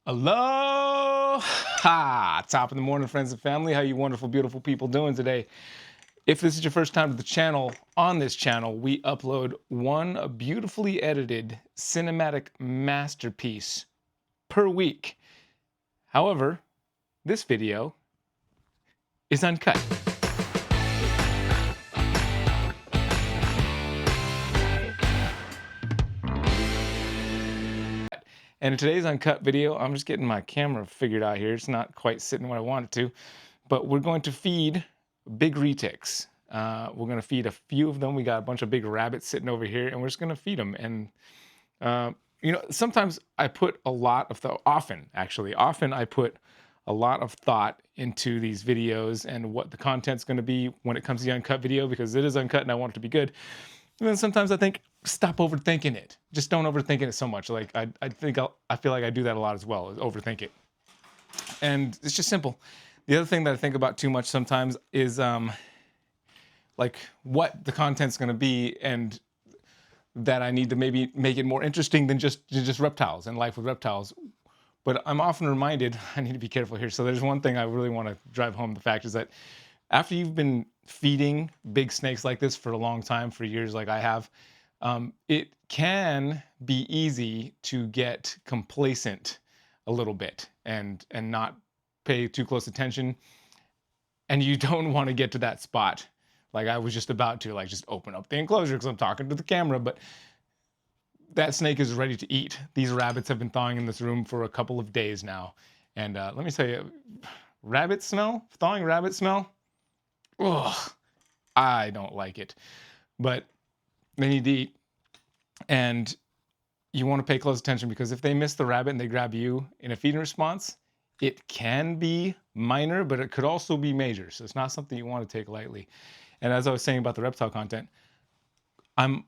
Aloha! Top of the morning, friends and family. How you wonderful, beautiful people doing today? If this is your first time to the channel, on this channel, we upload one beautifully edited cinematic masterpiece per week. However, this video is uncut. And in today's uncut video, I'm just getting my camera figured out here. It's not quite sitting where I want it to, but we're going to feed big retics. We're going to feed a few of them. We got a bunch of big rabbits sitting over here, and we're just going to feed them. And sometimes I put a lot of often I put a lot of thought into these videos and what the content's going to be when it comes to the uncut video, because it is uncut and I want it to be good. And then sometimes I think, stop overthinking it. Just don't overthink it so much. Like I feel like I do that a lot as well, is overthink it. And it's just simple. The other thing that I think about too much sometimes is like what the content's going to be, and that I need to maybe make it more interesting than just reptiles and life with reptiles. But I'm often reminded, I need to be careful here. So there's one thing I really want to drive home. The fact is that after you've been feeding big snakes like this for a long time, for years like I have, it can be easy to get complacent a little bit and not pay too close attention. And you don't want to get to that spot. Like I was just about to just open up the enclosure because I'm talking to the camera, but that snake is ready to eat. These rabbits have been thawing in this room for a couple of days now. And let me tell you, thawing rabbit smell, ugh, I don't like it. But they need to eat. And you want to pay close attention, because if they miss the rabbit and they grab you in a feeding response, it can be minor, but it could also be major. So it's not something you want to take lightly. And as I was saying about the reptile content, I'm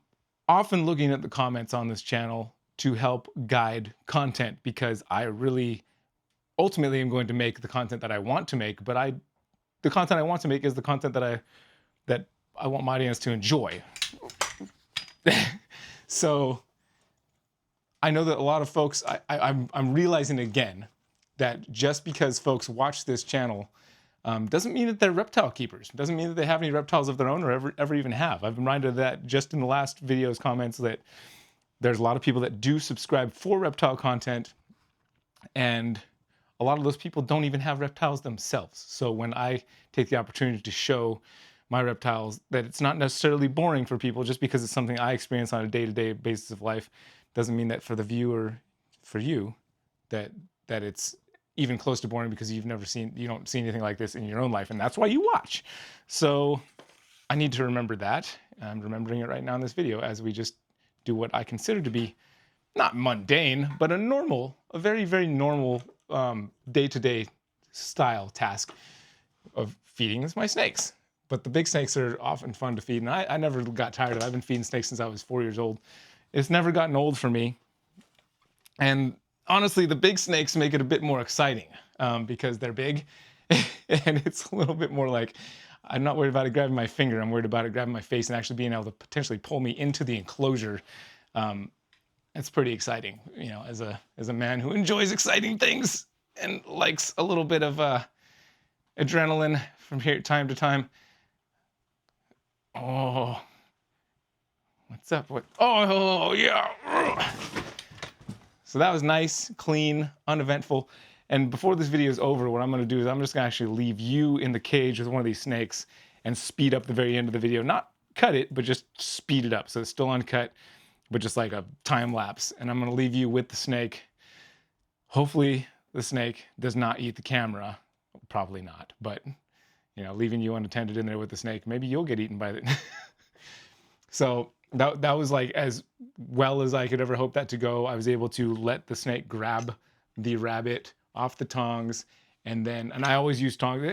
often looking at the comments on this channel to help guide content, because I really ultimately am going to make the content that I want to make, but the content I want to make is the content that I want my audience to enjoy. So I know that a lot of folks, I'm realizing again that just because folks watch this channel doesn't mean that they're reptile keepers. Doesn't mean that they have any reptiles of their own, or ever even have. I've been reminded of that just in the last video's comments, that there's a lot of people that do subscribe for reptile content, and a lot of those people don't even have reptiles themselves. So when I take the opportunity to show my reptiles, that it's not necessarily boring for people just because it's something I experience on a day-to-day basis of life, doesn't mean that for the viewer, for you, that it's even close to boring, because you don't see anything like this in your own life, and that's why you watch. So I need to remember that. I'm remembering it right now in this video, as we just do what I consider to be not mundane, but a very, very normal day-to-day style task of feeding my snakes. But the big snakes are often fun to feed, and I never got tired of it. I've been feeding snakes since I was 4 years old. It's never gotten old for me. And honestly, the big snakes make it a bit more exciting because they're big, and it's a little bit more like, I'm not worried about it grabbing my finger. I'm worried about it grabbing my face and actually being able to potentially pull me into the enclosure. It's pretty exciting, as a man who enjoys exciting things and likes a little bit of adrenaline from time to time. Oh, what's up? Oh, yeah. So that was nice, clean, uneventful. And before this video is over, what I'm going to do is I'm just going to actually leave you in the cage with one of these snakes and speed up the very end of the video. Not cut it, but just speed it up. So it's still uncut, but just like a time lapse. And I'm going to leave you with the snake. Hopefully the snake does not eat the camera. Probably not, but leaving you unattended in there with the snake, maybe you'll get eaten by it. So that was like as well as I could ever hope that to go. I was able to let the snake grab the rabbit off the tongs, and I always use tongs.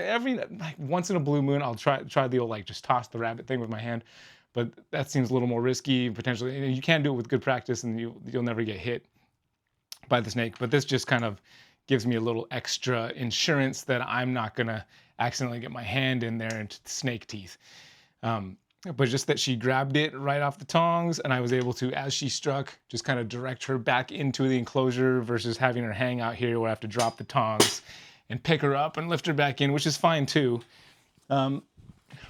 Once in a blue moon, I'll try the old just toss the rabbit thing with my hand, but that seems a little more risky. Potentially, you can do it with good practice, and you'll never get hit by the snake. But this just kind of gives me a little extra insurance that I'm not gonna accidentally get my hand in there into the snake teeth. but just that she grabbed it right off the tongs, and I was able to, as she struck, just kind of direct her back into the enclosure versus having her hang out here where I have to drop the tongs and pick her up and lift her back in, which is fine too. One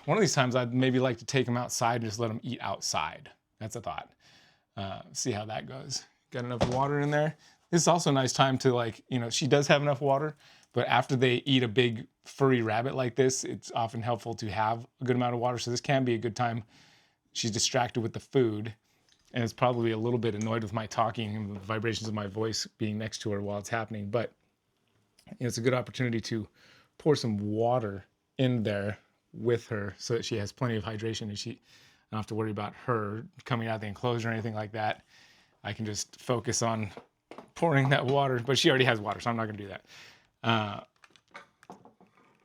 of these times I'd maybe like to take them outside and just let them eat outside. That's a thought. See how that goes. Got enough water in there. This is also a nice time to, like, you know, she does have enough water, but after they eat a big furry rabbit like this, it's often helpful to have a good amount of water. So this can be a good time. She's distracted with the food and is probably a little bit annoyed with my talking and the vibrations of my voice being next to her while it's happening. But it's a good opportunity to pour some water in there with her so that she has plenty of hydration and she don't have to worry about her coming out of the enclosure or anything like that. I can just focus on pouring that water, but she already has water, so I'm not gonna do that.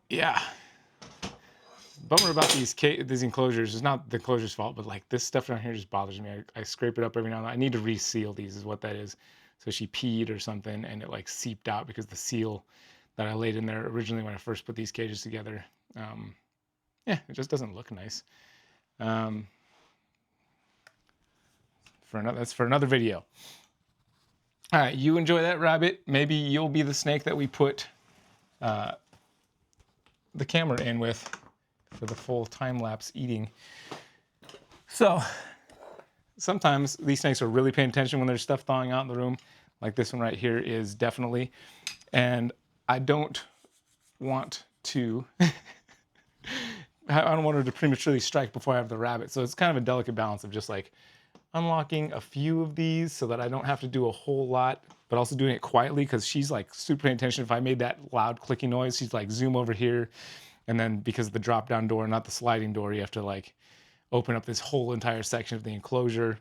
Yeah. Bummer about these enclosures. It's not the enclosure's fault, but like this stuff down here just bothers me. I scrape it up every now and then. I need to reseal these is what that is. So she peed or something and it like seeped out because the seal that I laid in there originally when I first put these cages together, yeah, it just doesn't look nice. That's for another video. All right, you enjoy that rabbit. Maybe you'll be the snake that we put the camera in with for the full time-lapse eating. So sometimes these snakes are really paying attention when there's stuff thawing out in the room. Like this one right here is definitely. And I don't want to, I don't want her to prematurely strike before I have the rabbit. So it's kind of a delicate balance of just like unlocking a few of these so that I don't have to do a whole lot, but also doing it quietly because she's like super paying attention. If I made that loud clicking noise, she's like zoom over here. And then because of the drop down door, not the sliding door, you have to like open up this whole entire section of the enclosure.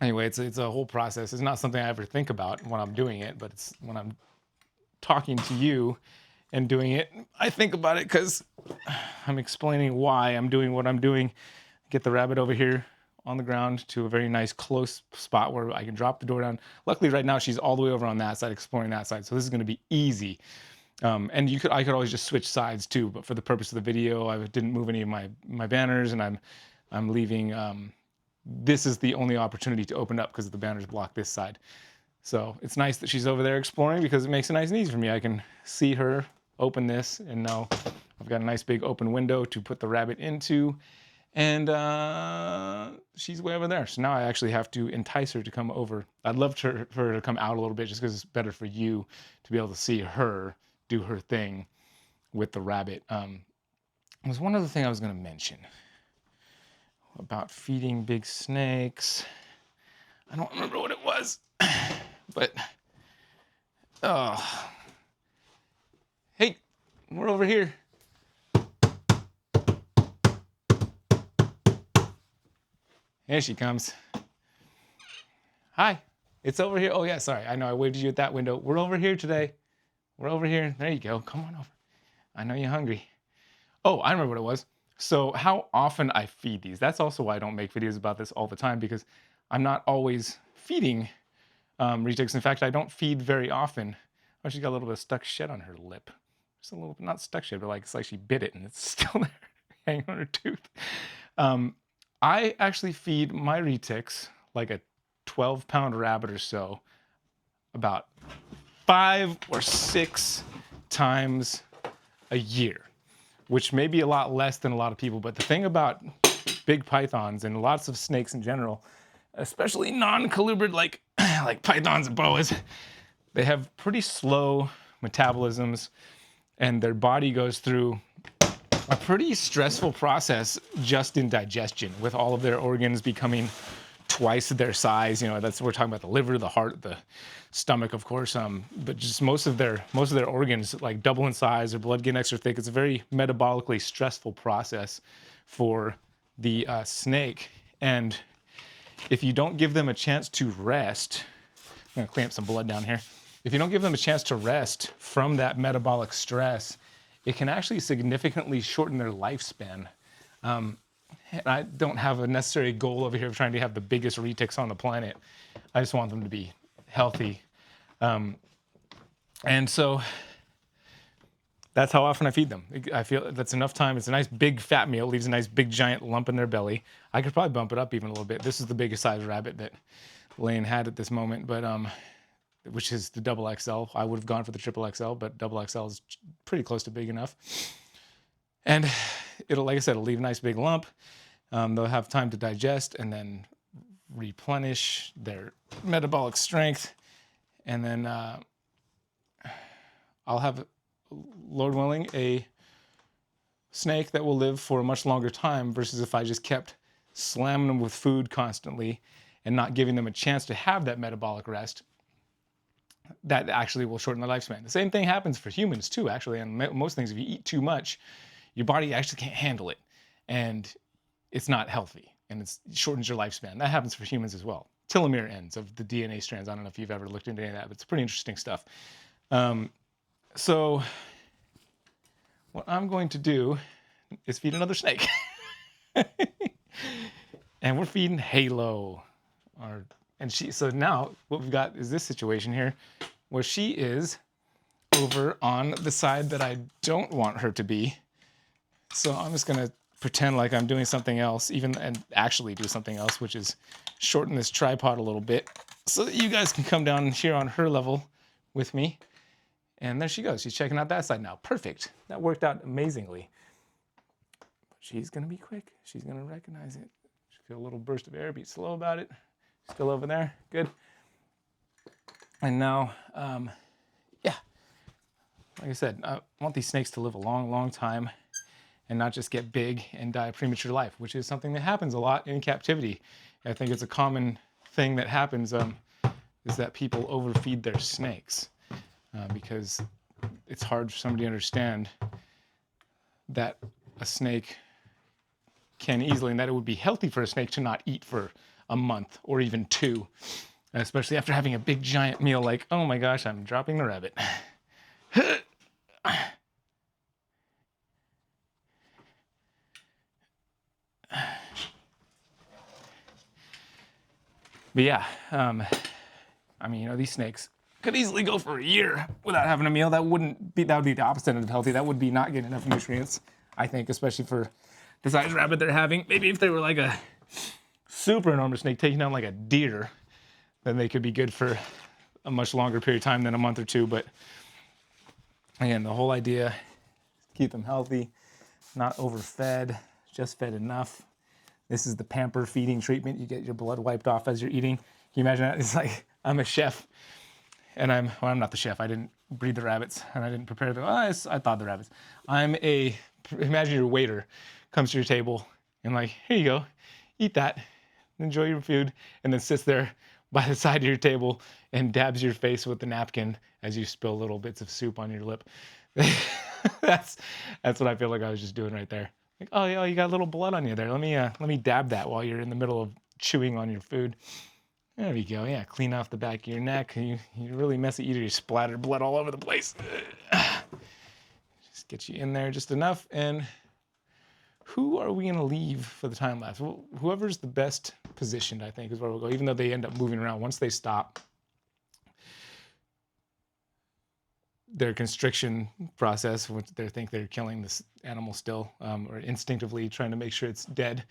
Anyway, it's a whole process. It's not something I ever think about when I'm doing it, but it's when I'm talking to you and doing it, I think about it because I'm explaining why I'm doing what I'm doing. Get the rabbit over here on the ground to a very nice close spot where I can drop the door down. Luckily right now she's all the way over on that side, exploring that side. So this is going to be easy. And I could always just switch sides too, but for the purpose of the video, I didn't move any of my banners, and I'm leaving. This is the only opportunity to open up because the banners block this side. So it's nice that she's over there exploring because it makes it nice and easy for me. I can see her open this, and now I've got a nice big open window to put the rabbit into, and she's way over there. So now I actually have to entice her to come over. I'd love for her to come out a little bit just because it's better for you to be able to see her do her thing with the rabbit. There's one other thing I was going to mention about feeding big snakes. I don't remember what it was, but hey, we're over here. Here she comes. Hi, it's over here. Oh yeah, sorry. I know I waved at you at that window. We're over here today. We're over here. There you go. Come on over. I know you're hungry. Oh, I remember what it was. So how often I feed these. That's also why I don't make videos about this all the time, because I'm not always feeding retics. In fact, I don't feed very often. Oh, she's got a little bit of stuck shed on her lip. Just a little bit, not stuck shed, but like it's like she bit it and it's still there hanging on her tooth. I actually feed my retics like a 12-pound rabbit or so about 5 or 6 times a year, which may be a lot less than a lot of people. But the thing about big pythons and lots of snakes in general, especially non-colubrid like pythons and boas, they have pretty slow metabolisms, and their body goes through a pretty stressful process just in digestion, with all of their organs becoming twice their size. You know, that's, we're talking about the liver, the heart, the stomach, of course, but just most of their organs like double in size, their blood getting extra thick. It's a very metabolically stressful process for the snake. And if you don't give them a chance to rest, I'm gonna clean up some blood down here. If you don't give them a chance to rest from that metabolic stress, it can actually significantly shorten their lifespan. And I don't have a necessary goal over here of trying to have the biggest retics on the planet. I just want them to be healthy. And so That's how often I feed them. I feel that's enough time. It's a nice big fat meal, leaves a nice big giant lump in their belly. I could probably bump it up even a little bit. This is the biggest size rabbit that Lane had at this moment, but which is the double XL. I would have gone for the triple XL, but double XL is pretty close to big enough. And it'll, like I said, it'll leave a nice big lump. They'll have time to digest and then replenish their metabolic strength. And then I'll have, Lord willing, a snake that will live for a much longer time versus if I just kept slamming them with food constantly and not giving them a chance to have that metabolic rest. That actually will shorten their lifespan. The same thing happens for humans too, actually. And most things, if you eat too much, your body actually can't handle it. And it's not healthy. And it shortens your lifespan. That happens for humans as well. Telomere ends of the DNA strands. I don't know if you've ever looked into any of that, but it's pretty interesting stuff. So what I'm going to do is feed another snake. And we're feeding Halo. So now what we've got is this situation here where she is over on the side that I don't want her to be. So I'm just gonna pretend like I'm doing something else, and actually do something else, which is shorten this tripod a little bit so that you guys can come down here on her level with me. And there she goes. She's checking out that side now. Perfect. That worked out amazingly. But she's gonna be quick. She's gonna recognize it. She'll feel a little burst of air, be slow about it. Still over there, good. And now, yeah, like I said, I want these snakes to live a long, long time and not just get big and die a premature life, which is something that happens a lot in captivity. I think it's a common thing that happens is that people overfeed their snakes because it's hard for somebody to understand that a snake can easily, and that it would be healthy for a snake to not eat for a month or even 2, especially after having a big giant meal like, oh my gosh, I'm dropping the rabbit. But yeah, I mean, these snakes could easily go for a year without having a meal. That would be the opposite of healthy. That would be not getting enough nutrients, I think, especially for the size rabbit they're having. Maybe if they were like a super enormous snake taking down like a deer, then they could be good for a much longer period of time than a month or 2. But again, the whole idea is keep them healthy, not overfed, just fed enough. This is the pamper feeding treatment. You get your blood wiped off as you're eating. Can you imagine that? It's like I'm a chef, and I'm not the chef. I didn't breed the rabbits, and I didn't prepare them. I thought the rabbits. Imagine your waiter comes to your table and like, here you go, eat that, enjoy your food, and then sits there by the side of your table and dabs your face with the napkin as you spill little bits of soup on your lip. That's what I feel like I was just doing right there. Like, oh yeah, you got a little blood on you there. Let me dab that while you're in the middle of chewing on your food. There we go. Yeah, clean off the back of your neck. You're really messy eater. You splattered blood all over the place. Just get you in there just enough. And who are we gonna leave for the time lapse? Well, whoever's the best positioned, I think, is where we'll go. Even though they end up moving around, once they stop their constriction process, which they think they're killing this animal still, or instinctively trying to make sure it's dead,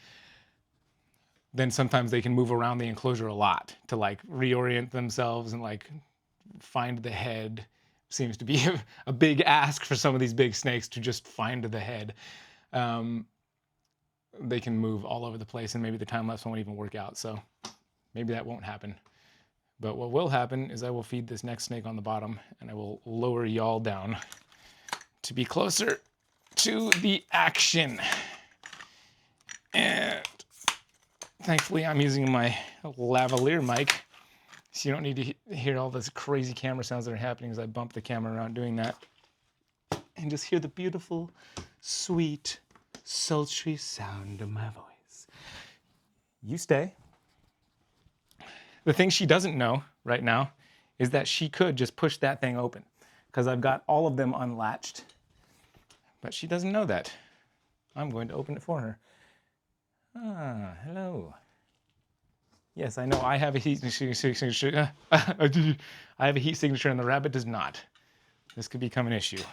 then sometimes they can move around the enclosure a lot to like reorient themselves and like find the head. Seems to be a big ask for some of these big snakes to just find the head. They can move all over the place, and maybe the time lapse won't even work out. So maybe that won't happen. But what will happen is I will feed this next snake on the bottom, and I will lower y'all down to be closer to the action. And thankfully, I'm using my lavalier mic, so you don't need to hear all this crazy camera sounds that are happening as I bump the camera around doing that. And just hear the beautiful, sweet, sultry sound of my voice. You stay. The thing she doesn't know right now is that she could just push that thing open because I've got all of them unlatched. But she doesn't know that. I'm going to open it for her. Ah, hello. Yes, I know I have a heat signature. I have a heat signature and the rabbit does not. This could become an issue.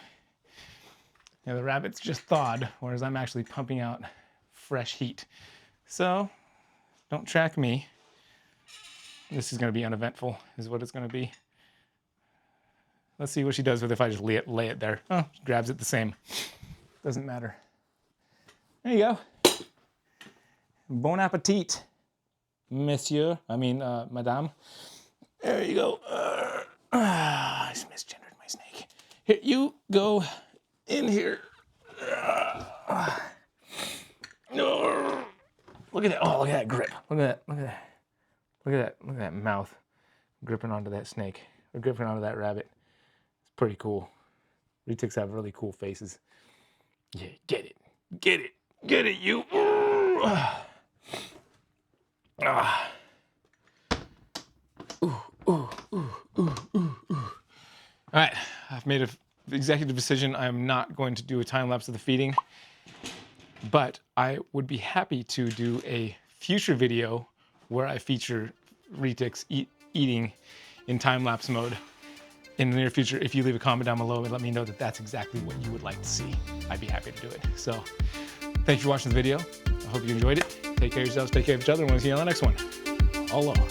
Yeah, the rabbit's just thawed, whereas I'm actually pumping out fresh heat. So don't track me. This is going to be uneventful, is what it's going to be. Let's see what she does with it if I just lay it there. Oh, she grabs it the same. Doesn't matter. There you go. Bon appetit, monsieur. Madame. There you go. I misgendered my snake. Here, you go in here. Look at that. Oh, look at that grip. Look at that. Look at that. Look at that. Look at that mouth gripping onto that snake or gripping onto that rabbit. It's pretty cool. Retics have really cool faces. Yeah, get it. Get it. Get it, you. All right, I've made an executive decision. I am not going to do a time lapse of the feeding, but I would be happy to do a future video where I feature Retics eating in time lapse mode in the near future. If you leave a comment down below and let me know that that's exactly what you would like to see, I'd be happy to do it. So thanks for watching the video. I hope you enjoyed it. Take care of yourselves, take care of each other, and we'll see you on the next one. Aloha.